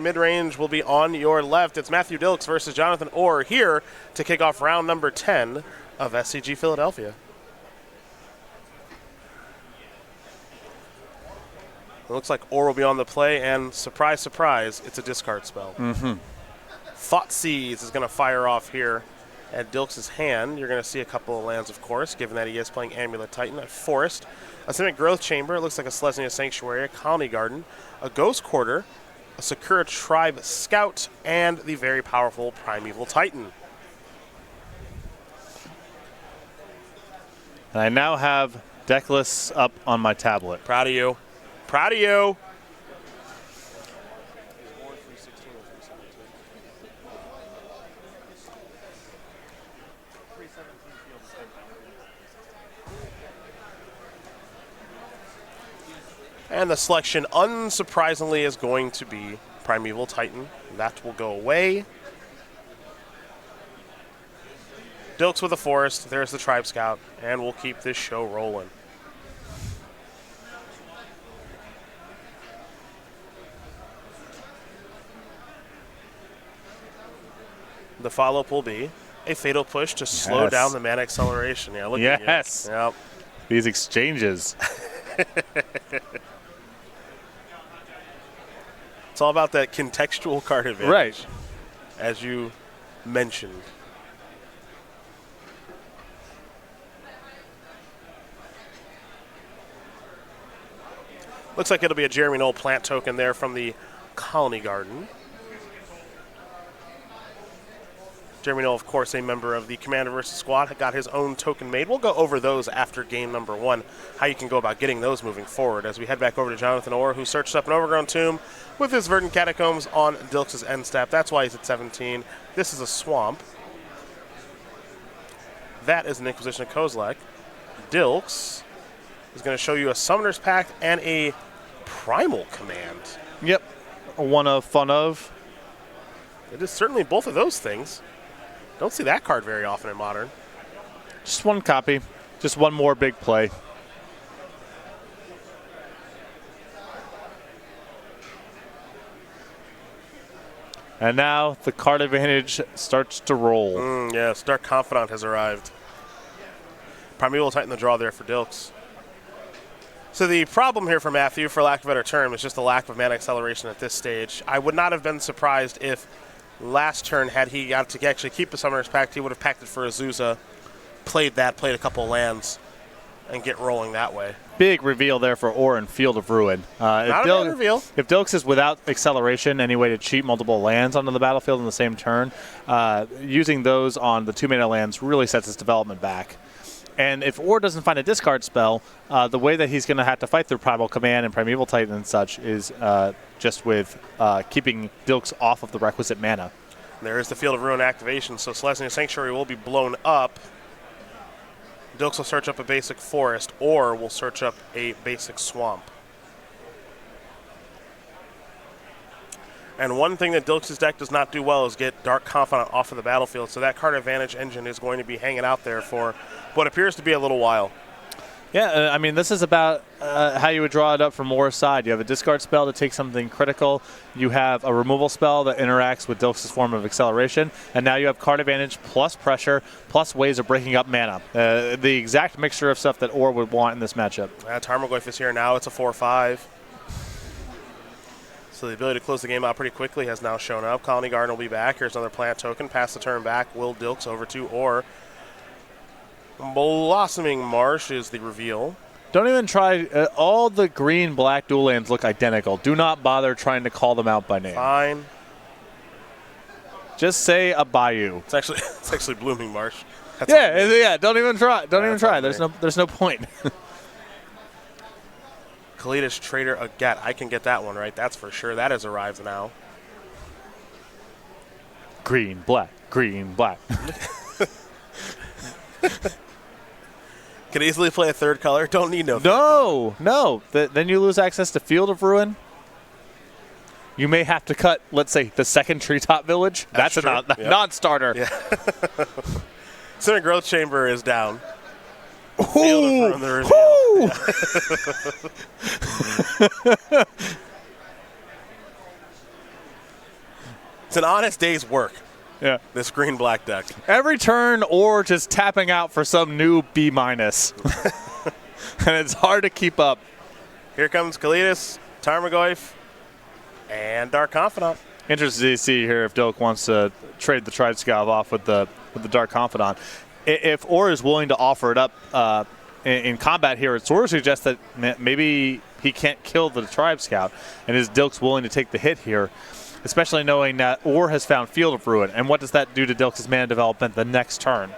Mid-range will be on your left. It's Matthew Dilks versus Joanathan Orr here to kick off round number 10 of SCG Philadelphia. It looks like Orr will be on the play, and surprise, surprise, it's a discard spell. Thoughtseize is going to fire off here at Dilks' hand. You're going to see a couple of lands, of course, given that he is playing Amulet Titan, a Forest, a Simic Growth Chamber, it looks like a Selesnya Sanctuary, a Colony Garden, a Ghost Quarter, a Sakura Tribe Scout, and the very powerful Primeval Titan. And I now have deck lists up on my tablet. Proud of you. Proud of you. And the selection, unsurprisingly, is going to be Primeval Titan. That will go away. Dilks with a Forest. There's the Tribe Scout. And we'll keep this show rolling. The follow-up will be a Fatal Push to slow down the mana acceleration. Yeah, look at you. Yes. Yep. These exchanges. It's all about that contextual card advantage. Right. As you mentioned. Looks like it'll be a Jeremy Knoll plant token there from the Colony Garden. Jeremy Knoll, of course, a member of the Commander vs. Squad, got his own token made. We'll go over those after game number 1, how you can go about getting those moving forward, as we head back over to Joanathan Orr, who searched up an Overgrown Tomb with his Verdant Catacombs on Dilks' end step. That's why he's at 17. This is a Swamp. That is an Inquisition of Kozilek. Dilks is going to show you a Summoner's Pact and a Primal Command. Yep. One of, fun of. It is certainly both of those things. Don't see that card very often in Modern. Just one copy. Just one more big play. And now the card advantage starts to roll. Yes, Dark Confidant has arrived. Primeval Titan the draw there for Dilks. So the problem here for Matthew, for lack of a better term, is just the lack of mana acceleration at this stage. I would not have been surprised if last turn, had he got to actually keep the Summoner's Pact, he would have packed it for Azusa, played a couple lands, and get rolling that way. Big reveal there for Orr in Field of Ruin. Not a bad reveal. If Dilks is without acceleration, any way to cheat multiple lands onto the battlefield in the same turn, using those on the 2-mana lands really sets his development back. And if Orr doesn't find a discard spell, the way that he's going to have to fight through Primal Command and Primeval Titan and such is just with keeping Dilks off of the requisite mana. There is the Field of Ruin activation, so Selesnya Sanctuary will be blown up. Dilks will search up a basic Forest, or will search up a basic Swamp. And one thing that Dilks' deck does not do well is get Dark Confidant off of the battlefield, so that card advantage engine is going to be hanging out there for what appears to be a little while. Yeah, I mean, this is about how you would draw it up from Orr's side. You have a discard spell to take something critical. You have a removal spell that interacts with Dilks' form of acceleration. And now you have card advantage plus pressure plus ways of breaking up mana. The exact mixture of stuff that Orr would want in this matchup. Tarmogoyf is here now. It's a 4-5. So the ability to close the game out pretty quickly has now shown up. Colony Garden will be back. Here's another plant token. Pass the turn back. Will Dilks over to Orr. Blossoming Marsh is the reveal. Don't even try. All the green-black dual lands look identical. Do not bother trying to call them out by name. Fine. Just say a bayou. It's actually Blooming Marsh. Yeah. Don't even try. Don't even try. There's no point. Kalidas Trader Agat. I can get that one right. That's for sure. That has arrived now. Green, black, green, black. Can easily play a third color. Don't need no. No. Then you lose access to Field of Ruin. You may have to cut, let's say, the second Treetop Village. That's a non-starter. Yeah. Simic Growth Chamber is down. Ooh. It's an honest day's work. Yeah. This green-black deck. Every turn or just tapping out for some new B-. And it's hard to keep up. Here comes Kalidas, Tarmogoyf, and Dark Confidant. Interested to see here if Dilk wants to trade the Tribe Scav off with the Dark Confidant. If Orr is willing to offer it up in combat here, it sort of suggests that maybe he can't kill the Tribe Scout, and is Dilks willing to take the hit here, especially knowing that Orr has found Field of Ruin. And what does that do to Dilks' mana development the next turn?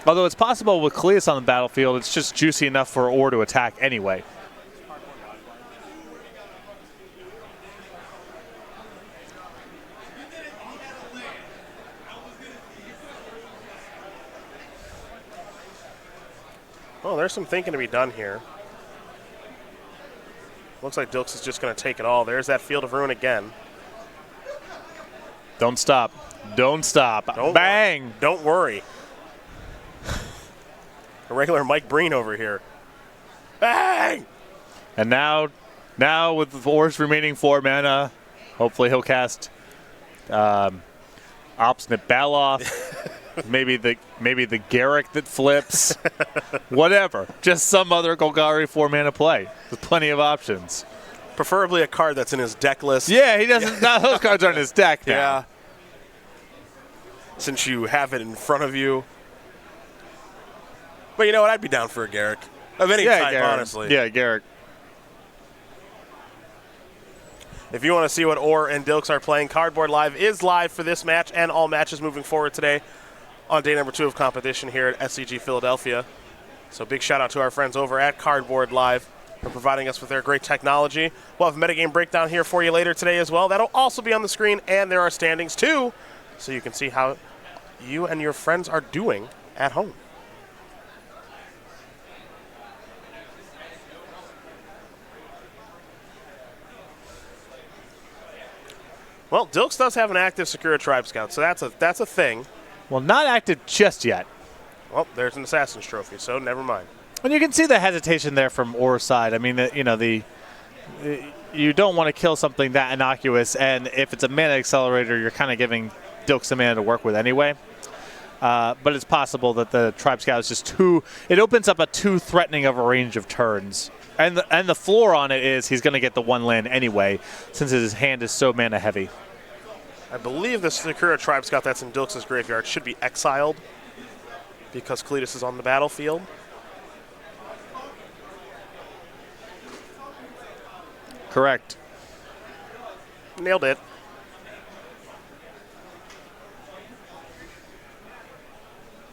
Although it's possible with Kalidas on the battlefield, it's just juicy enough for Orr to attack anyway. Oh, there's some thinking to be done here. Looks like Dilks is just going to take it all. There's that Field of Ruin again. Don't stop. Don't stop. Bang! Don't worry. A regular Mike Breen over here. Bang! And now with Orr's remaining 4 mana, hopefully he'll cast Obstinate Baloth. maybe the Garrick that flips. Whatever. Just some other Golgari 4-mana play. There's plenty of options. Preferably a card that's in his deck list. Yeah, he doesn't. Now those cards are in his deck now. Yeah. Since you have it in front of you. But you know what? I'd be down for a Garrick. Of any type, Garrick. honestly. Yeah, Garrick. If you want to see what Orr and Dilks are playing, Cardboard Live is live for this match and all matches moving forward today on day number 2 of competition here at SCG Philadelphia. So big shout out to our friends over at Cardboard Live for providing us with their great technology. We'll have a metagame breakdown here for you later today as well. That'll also be on the screen, and there are standings too, so you can see how you and your friends are doing at home. Well, Dilks does have an active Secure Tribe Scout, so that's a thing. Well, not active just yet. Well, there's an Assassin's Trophy, so never mind. And you can see the hesitation there from Orr's side. I mean, you don't want to kill something that innocuous, and if it's a mana accelerator, you're kind of giving Dilks some mana to work with anyway. But it's possible that the Tribe Scout is just too. It opens up a too threatening of a range of turns, and the floor on it is he's going to get the 1 land anyway, since his hand is so mana heavy. I believe the Sakura Tribe Scout that's in Dilks' graveyard should be exiled because Kalidas is on the battlefield. Correct. Nailed it.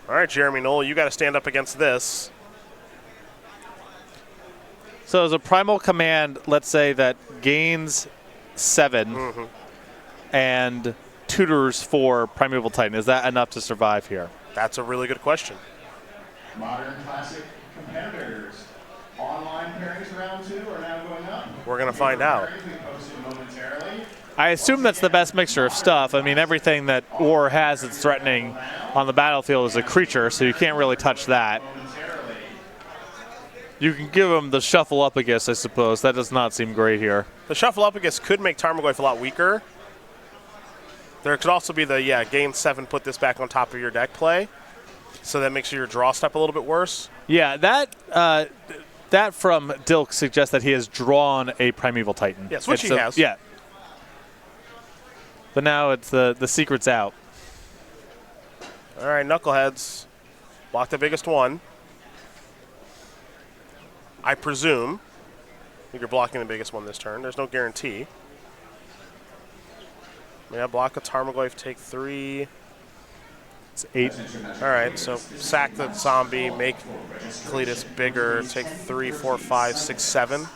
All right, Jeremy Knoll, you got to stand up against this. So as a primal command, let's say that gains 7 and tutors for Primeval Titan. Is that enough to survive here? That's a really good question. Modern Classic competitors. Online pairings round 2 are now going up. We're going to find out. I assume that's the best mixture of stuff. I mean, everything that Orr has that's threatening on the battlefield is a creature, so you can't really touch that. You can give him the Shuffle-Upagus, I suppose. That does not seem great here. The Shuffle-Upagus could make Tarmogoyf a lot weaker. There could also be the, gain 7, put this back on top of your deck play. So that makes your draw step a little bit worse. Yeah, that from Dilks suggests that he has drawn a Primeval Titan. Yes, which he has. Yeah. But now it's the secret's out. All right, Knuckleheads. Block the biggest one. I presume you're blocking the biggest one this turn. There's no guarantee. Yeah, block a Tarmogoyf, take 3. It's 8. All right, so sack the zombie, make Kalidas bigger, take 3, 4, 5, 6, 7.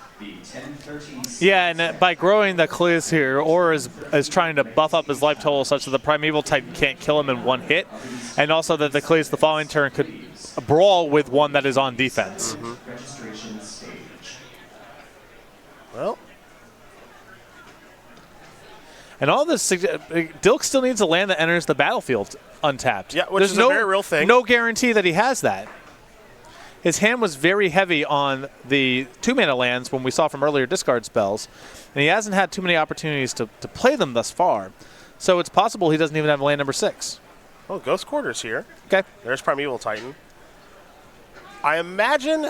Yeah, and by growing the Kalidas here, Orr is trying to buff up his life total such that the Primeval Titan can't kill him in 1 hit, and also that the Kalidas the following turn could brawl with one that is on defense. Well. And all this, Dilks still needs a land that enters the battlefield untapped. Yeah, which is a very real thing. No guarantee that he has that. his hand was very heavy on the 2-mana lands when we saw from earlier discard spells, and he hasn't had too many opportunities to play them thus far. So it's possible he doesn't even have land number 6. Oh, Ghost Quarters here. Okay. There's Primeval Titan. I imagine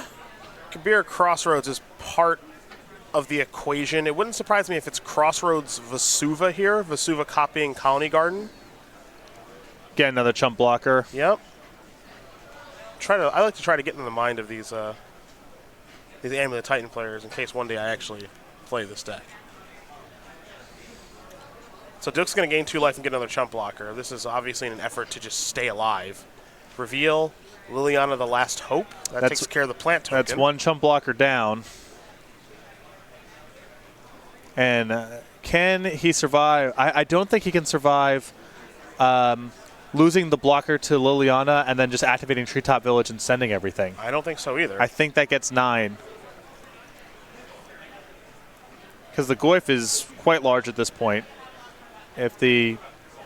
Kabir Crossroads is part of the equation. It wouldn't surprise me if it's Crossroads Vesuva here, Vesuva copying Colony Garden. Get another chump blocker. Yep. I like to try to get in the mind of these Amulet Titan players in case one day I actually play this deck. So Dilks is going to gain 2 life and get another chump blocker. This is obviously in an effort to just stay alive. Reveal Liliana the Last Hope. That takes care of the plant token. That's 1 chump blocker down. And can he survive? I don't think he can survive losing the blocker to Liliana and then just activating Treetop Village and sending everything. I don't think so either. I think that gets 9. Because the Goyf is quite large at this point. If the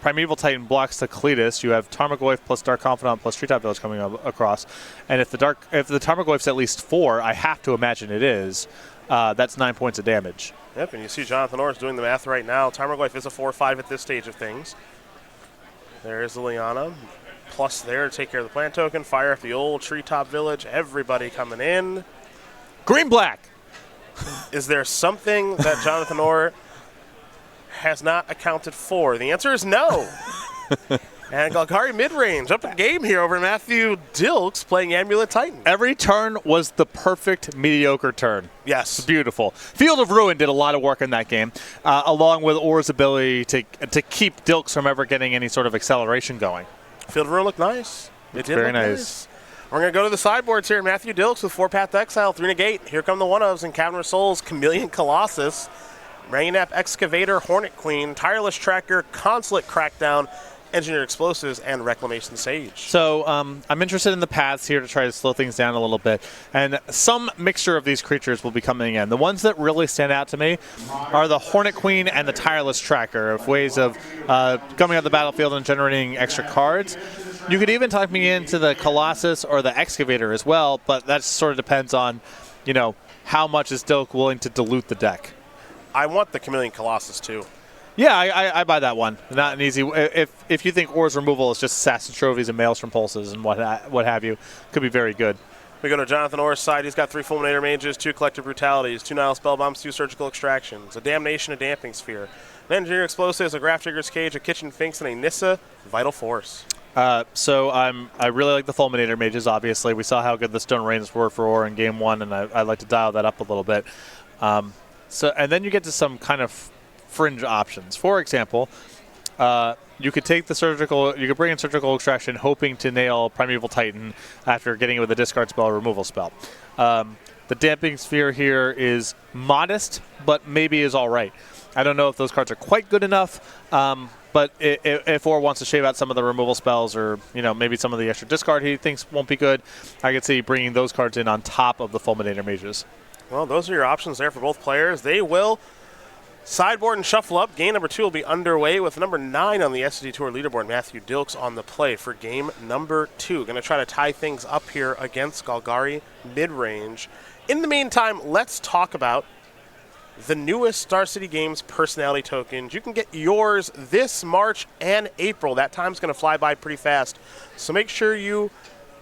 Primeval Titan blocks the Cletus, you have Tarmogoyf plus Dark Confidant plus Treetop Village coming across. And if the Tarmogoyf's at least 4, I have to imagine it is, that's 9 points of damage. Yep, and you see Joanathan Orr is doing the math right now. Tarmogoyf is a 4/5 at this stage of things. There's Liliana. Plus there to take care of the plant token. Fire up the old Treetop Village. Everybody coming in. Green-black! Is there something that Joanathan Orr has not accounted for? The answer is no. And Golgari mid-range up in game here over Matthew Dilks playing Amulet Titan. Every turn was the perfect mediocre turn. Yes. Beautiful. Field of Ruin did a lot of work in that game, along with Orr's ability to keep Dilks from ever getting any sort of acceleration going. Field of Ruin looked nice. It did very look nice. We're going to go to the sideboards here. Matthew Dilks with 4-path Exile, 3 negate. Here come the one-ofs in Cavern of Souls, Chameleon Colossus, Rainap Excavator, Hornet Queen, Tireless Tracker, Consulate Crackdown, Engineered Explosives, and Reclamation Sage. So I'm interested in the paths here to try to slow things down a little bit. And some mixture of these creatures will be coming in. The ones that really stand out to me are the Hornet Queen and the Tireless Tracker, of ways of coming out the battlefield and generating extra cards. You could even talk me into the Colossus or the Excavator as well, but that sort of depends on, how much is Dilk willing to dilute the deck. I want the Chameleon Colossus, too. Yeah, I buy that one. Not an easy. If you think Orr's removal is just Assassin Trophies and Maelstrom Pulses and what have you, could be very good. We go to Joanathan Orr's side. He's got 3 Fulminator Mages, 2 Collective Brutalities, 2 Nile Spellbombs, 2 Surgical Extractions, a Damnation, a Damping Sphere, an Engineered Explosives, a Graph Digger's Cage, a Kitchen Finks, and a Nissa Vital Force. So I really like the Fulminator Mages, obviously. We saw how good the Stone Rains were for Orr in Game 1, and I'd like to dial that up a little bit. And then you get to some kind of fringe options. For example, you could take you could bring in Surgical Extraction hoping to nail Primeval Titan after getting it with a discard spell or removal spell. The Damping Sphere here is modest, but maybe is all right. I don't know if those cards are quite good enough, but if Orr wants to shave out some of the removal spells or maybe some of the extra discard he thinks won't be good, I could see bringing those cards in on top of the Fulminator Mages. Well, those are your options there for both players. They will sideboard and shuffle up. Game number 2 will be underway with number 9 on the SCG Tour leaderboard, Matthew Dilks, on the play for game number 2. Going to try to tie things up here against Golgari mid-range. In the meantime, let's talk about the newest Star City Games personality tokens. You can get yours this March and April. That time's going to fly by pretty fast. So make sure you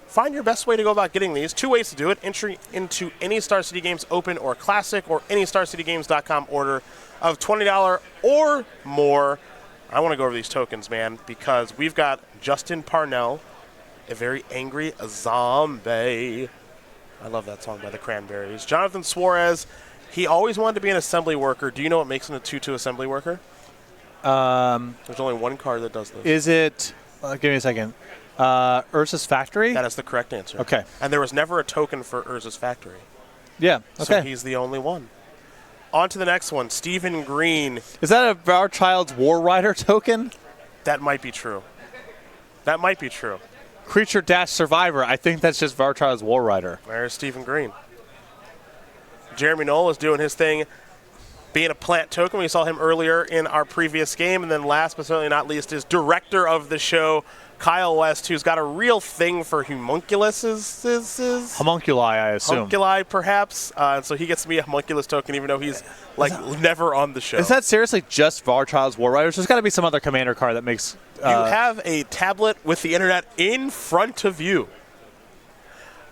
find your best way to go about getting these. 2 ways to do it. Entry into any Star City Games Open or Classic or any StarCityGames.com order of $20 or more. I want to go over these tokens, man, because we've got Justin Parnell, a very angry zombie. I love that song by the Cranberries. Jonathan Suarez, he always wanted to be an assembly worker. Do you know what makes him a 2/2 assembly worker? There's only one card that does this. Is it, give me a second, Urza's Factory? That is the correct answer. Okay. And there was never a token for Urza's Factory. Yeah, okay. So he's the only one. On to the next one, Stephen Green. Is that a Our Child's War Rider token? That might be true. That might be true. Creature Dash Survivor. I think that's just Our Child's War Rider. There's Stephen Green. Jeremy Knoll is doing his thing, being a plant token. We saw him earlier in our previous game. And then last but certainly not least is director of the show, Kyle West, who's got a real thing for homunculuses. Homunculi, I assume. Homunculi, perhaps. So he gets to be a homunculus token, even though he's never on the show. Is that seriously just Varchild's War Riders? There's got to be some other commander card that makes. You have a tablet with the internet in front of you.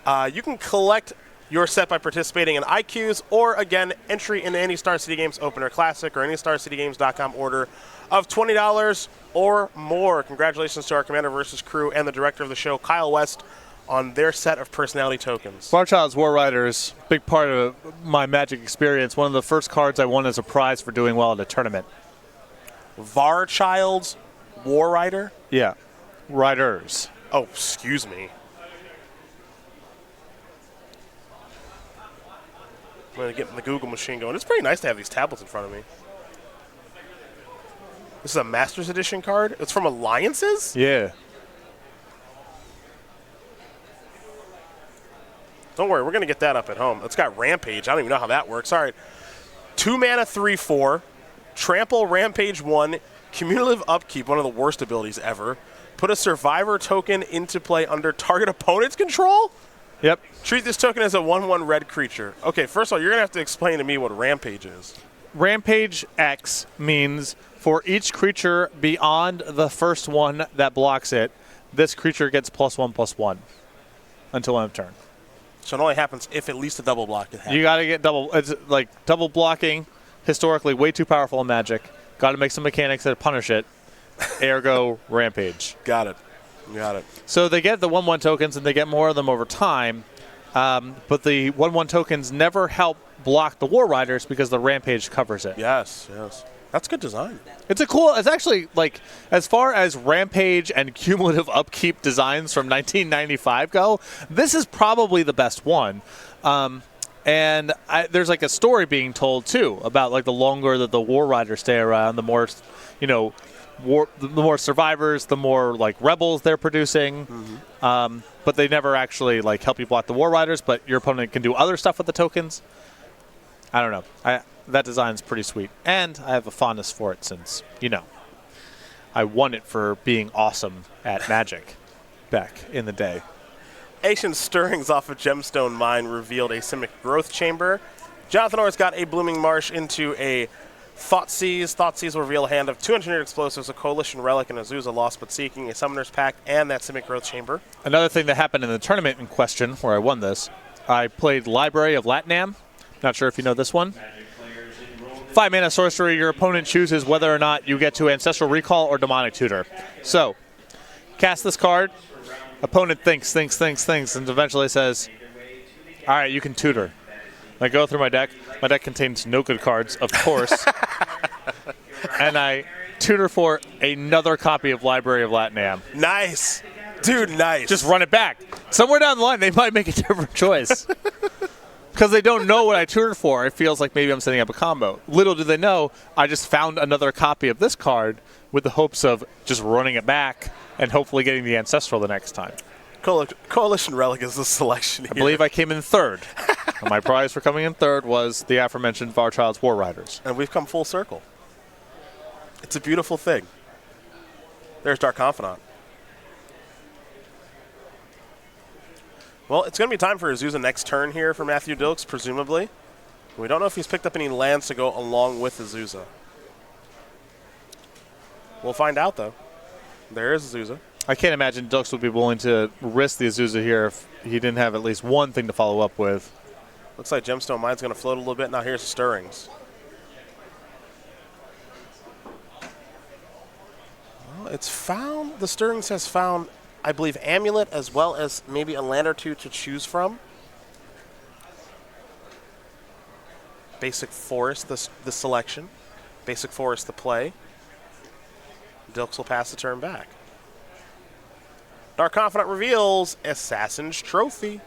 You can collect your set by participating in IQs or, again, entry into any Star City Games Open or Classic or any StarCityGames.com order of $20 or more. Congratulations to our Commander versus crew and the director of the show, Kyle West, on their set of personality tokens. Varchild's War Riders, big part of my Magic experience. One of the first cards I won as a prize for doing well at a tournament. Varchild's War Rider? Yeah. Riders. Oh, excuse me. I'm going to get the Google machine going. It's pretty nice to have these tablets in front of me. This is a Masters Edition card? It's from Alliances? Yeah. Don't worry, we're going to get that up at home. It's got Rampage. I don't even know how that works. All right. 2 mana, 3/4. Trample, Rampage 1. Cumulative Upkeep, one of the worst abilities ever. Put a Survivor token into play under target opponent's control? Yep. Treat this token as a 1/1 red creature. Okay, first of all, you're going to have to explain to me what Rampage is. Rampage X means for each creature beyond the first one that blocks it, this creature gets +1/+1 until end of turn. So it only happens if at least a double block it happens. You got to get double. It's like double blocking, historically way too powerful in Magic. Got to make some mechanics that punish it. Ergo, Rampage. Got it. So they get the 1/1 tokens, and they get more of them over time. But the 1/1 tokens never help block the War Riders because the Rampage covers it. Yes. That's good design. It's actually, like, as far as Rampage and cumulative upkeep designs from 1995 go, this is probably the best one. And there's, like, a story being told, too, about, like, the longer that the War Riders stay around, the more, the more survivors, the more, like, rebels they're producing. Mm-hmm. But they never actually, like, help you block the War Riders, but your opponent can do other stuff with the tokens. I don't know. That design's pretty sweet. And I have a fondness for it since, I won it for being awesome at Magic back in the day. Ancient Stirrings off of Gemstone Mine revealed a Simic Growth Chamber. Joanathan Orr's got a Blooming Marsh into a Thoughtseize. Thoughtseizes will reveal a hand of 200 explosives, a Coalition Relic, and Azusa Lost But Seeking, a Summoner's Pact, and that Simic Growth Chamber. Another thing that happened in the tournament in question, where I won this, I played Library of Latnam. Not sure if you know this one. 5 mana sorcery, your opponent chooses whether or not you get to Ancestral Recall or Demonic Tutor. So, cast this card, opponent thinks, and eventually says, all right, you can tutor. I go through my deck. My deck contains no good cards, of course. And I tutor for another copy of Library of Latnam. Nice. Dude, nice. Just run it back. Somewhere down the line, they might make a different choice. Because they don't know what I tutored for. It feels like maybe I'm setting up a combo. Little do they know, I just found another copy of this card with the hopes of just running it back and hopefully getting the Ancestral the next time. Coalition Relic is the selection here. I believe I came in third. And my prize for coming in third was the aforementioned Varchild's War Riders. And we've come full circle. It's a beautiful thing. There's Dark Confidant. Well, it's going to be time for Azusa next turn here for Matthew Dilks, presumably. We don't know if he's picked up any lands to go along with Azusa. We'll find out, though. There is Azusa. I can't imagine Dilks would be willing to risk the Azusa here if he didn't have at least one thing to follow up with. Looks like Gemstone Mine's going to float a little bit. Now here's the Stirrings. Well, it's found, the Stirrings has found, I believe, Amulet as well as maybe a land or two to choose from. Basic Forest, the selection. Basic Forest, the play. Dilks will pass the turn back. Dark Confidant reveals Assassin's Trophy.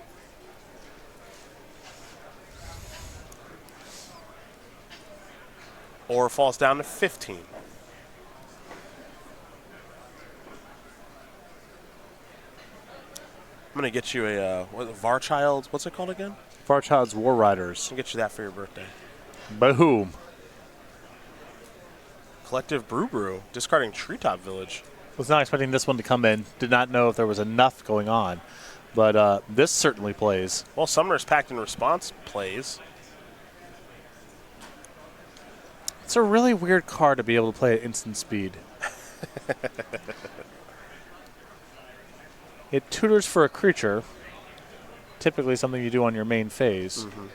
Or falls down to 15. I'm going to get you a Varchild's, what's it called again? Varchild's War Riders. I'll get you that for your birthday. Boom. Collective Brew, discarding Treetop Village. Was not expecting this one to come in. Did not know if there was enough going on. But this certainly plays. Well, Summoner's Pact in response plays. It's a really weird card to be able to play at instant speed. It tutors for a creature, typically something you do on your main phase. Mm-hmm.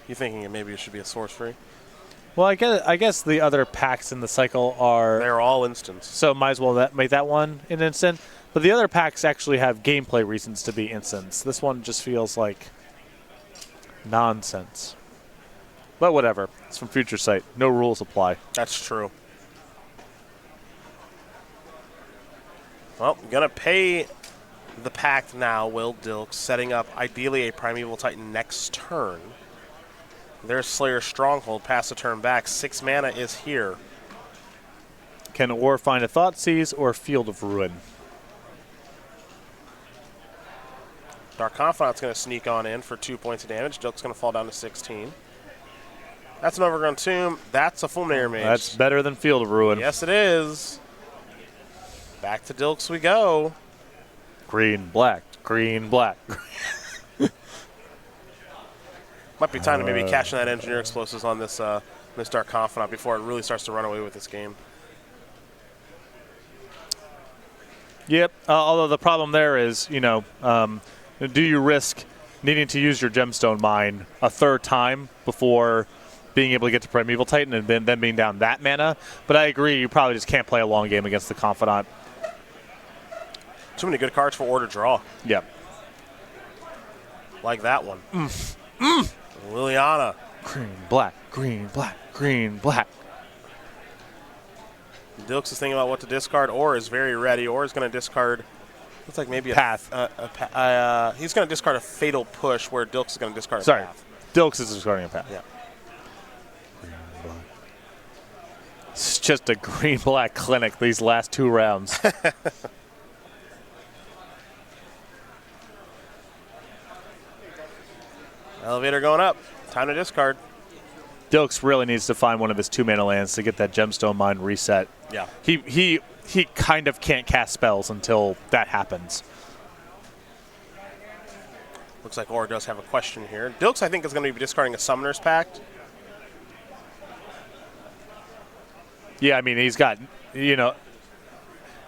You thinking maybe it should be a source free? Well, I guess the other packs in the cycle are... They're all instants. So might as well make that one an instant. But the other packs actually have gameplay reasons to be instants. This one just feels like nonsense. But whatever. It's from Future Sight. No rules apply. That's true. Well, gonna pay the pact now, will Dilks, setting up ideally a Primeval Titan next turn. There's Slayer's Stronghold, pass the turn back. 6 mana is here. Can Or find a Thoughtseize or Field of Ruin? Dark Confidant's going to sneak on in for 2 points of damage. Dilks going to fall down to 16. That's an Overgrown Tomb. That's a Fulminator Mage. That's better than Field of Ruin. Yes, it is. Back to Dilks we go. Green, black, green, black. Might be time to maybe cash in that Engineer Explosives on this this Dark Confidant before it really starts to run away with this game. Yep. Although the problem there is, do you risk needing to use your Gemstone Mine a third time before being able to get to Primeval Titan and then being down that mana? But I agree, you probably just can't play a long game against the Confidant. Too many good cards for Or to draw. Yep. Like that one. Liliana. Green, black, green, black, green, black. Dilks is thinking about what to discard. Or is very ready. Or is going to discard. Looks like maybe Path. He's going to discard a Fatal Push, where Dilks is going to discard a Sorry, Path. Dilks is discarding a path. Yeah. It's just a green-black clinic these last 2 rounds. Elevator going up. Time to discard. Dilks really needs to find one of his 2-mana lands to get that Gemstone Mine reset. Yeah. He kind of can't cast spells until that happens. Looks like Or does have a question here. Dilks, I think, is going to be discarding a Summoner's Pact. Yeah, I mean, he's got,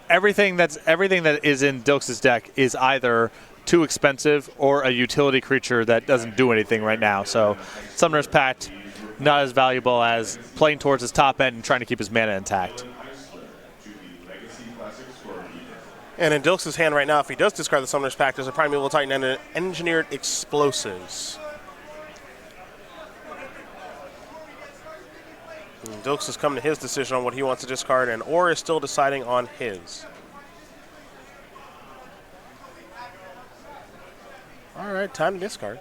everything that is in Dilks' deck is either too expensive or a utility creature that doesn't do anything right now. So Summoner's Pact, not as valuable as playing towards his top end and trying to keep his mana intact. And in Dilks' hand right now, if he does discard the Summoner's Pact, there's a Primeval Titan and an Engineered Explosives. And Dilks has come to his decision on what he wants to discard, and Or is still deciding on his. All right, time to discard.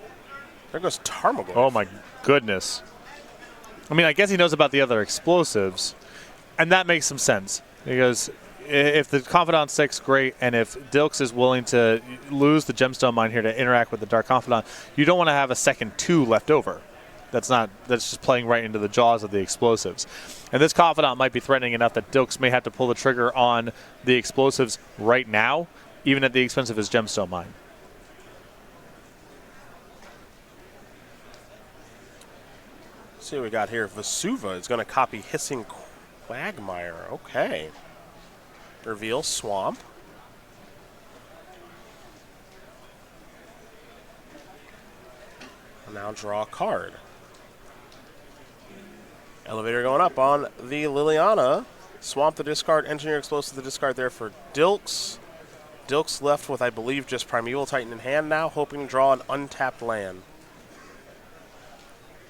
There goes Tarmogoyf. Oh, my goodness. I mean, I guess he knows about the other explosives, and that makes some sense. Because if the Confidant 6, great, and if Dilks is willing to lose the Gemstone Mine here to interact with the Dark Confidant, you don't want to have a second 2 left over. That's just playing right into the jaws of the explosives. And this Confidant might be threatening enough that Dilks may have to pull the trigger on the explosives right now, even at the expense of his Gemstone Mine. Let's see what we got here. Vesuva is going to copy Hissing Quagmire. Okay. Reveal Swamp. And now draw a card. Elevator going up on the Liliana. Swamp the discard, Engineer Explosive the discard there for Dilks. Dilks left with, I believe, just Primeval Titan in hand now, hoping to draw an untapped land.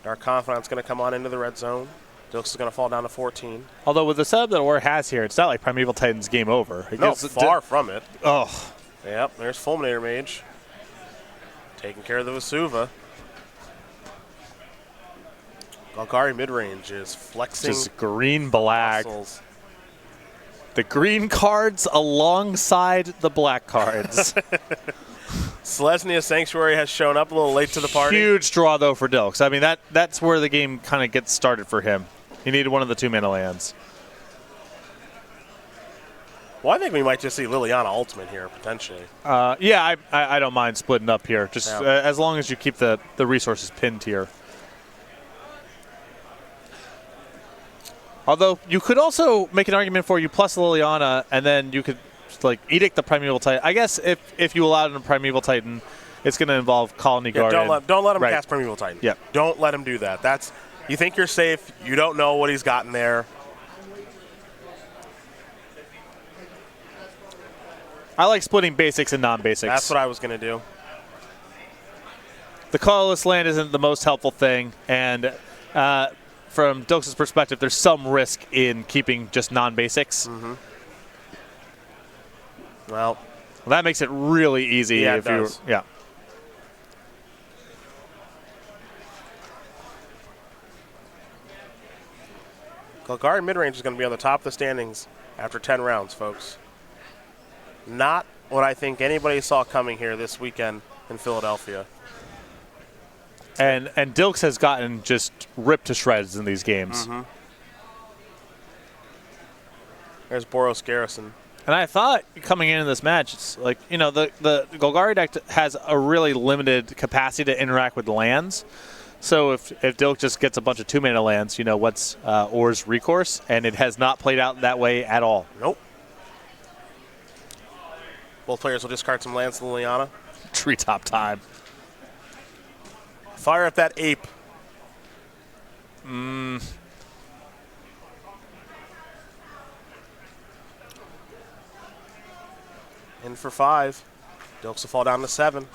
Dark Confidant's going to come on into the red zone. Dilks is going to fall down to 14. Although with the setup that Or has here, it's not like Primeval Titan's game over. No, far from it. Oh. Yep, there's Fulminator Mage. Taking care of the Vesuva. Golgari midrange is flexing. Just green-black. Muscles. The green cards alongside the black cards. Selesnya Sanctuary has shown up a little late to the party. Huge draw, though, for Dilks. I mean, that's where the game kind of gets started for him. He needed one of the 2-mana lands. Well, I think we might just see Liliana Ultimate here, potentially. Yeah, I don't mind splitting up here, just as long as you keep the resources pinned here. Although, you could also make an argument for you plus Liliana, and then you could like Edict the Primeval Titan. I guess if you allowed in a Primeval Titan, it's going to involve Colony Guardian. Don't let him cast Primeval Titan. Yep. Don't let him do that. You think you're safe. You don't know what he's gotten there. I like splitting basics and non-basics. That's what I was going to do. The colorless land isn't the most helpful thing, and from Dilks' perspective, there's some risk in keeping just non-basics. Mm-hmm. Well, that makes it really easy. Yeah, if it does. Yeah. Golgari midrange is going to be on the top of the standings after 10 rounds, folks. Not what I think anybody saw coming here this weekend in Philadelphia. And Dilks has gotten just ripped to shreds in these games. Mm-hmm. There's Boros Garrison. And I thought coming into this match, it's like, you know, the Golgari deck has a really limited capacity to interact with lands. So if Dilk just gets a bunch of 2-mana lands, you know, what's Or's recourse? And it has not played out that way at all. Nope. Both players will discard some lands to Liliana. Treetop time. Fire up that ape. In for 5. Dilks will fall down to 7.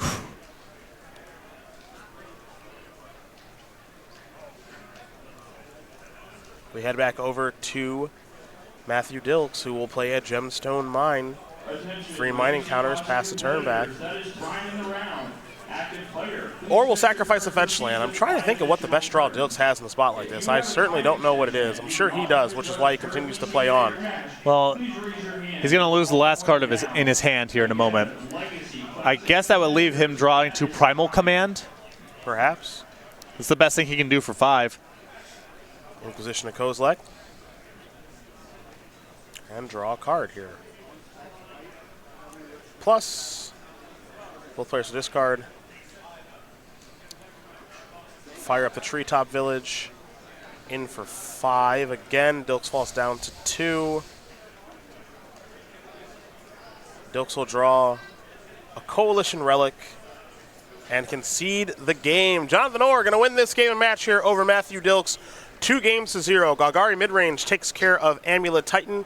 We head back over to Matthew Dilks, who will play a Gemstone Mine. 3 mining counters past the turn back. Or we'll sacrifice a fetch land. I'm trying to think of what the best draw Dilks has in the spot like this. I certainly don't know what it is. I'm sure he does, which is why he continues to play on. Well, he's going to lose the last card of in his hand here in a moment. I guess that would leave him drawing to Primal Command. Perhaps. It's the best thing he can do for 5. Inquisition of Kozilek. And draw a card here. Plus, both players will discard. Fire up the Treetop Village. In for 5. Again, Dilks falls down to 2. Dilks will draw a Coalition Relic and concede the game. Joanathan Orr going to win this game and match here over Matthew Dilks. 2-0. Golgari midrange takes care of Amulet Titan.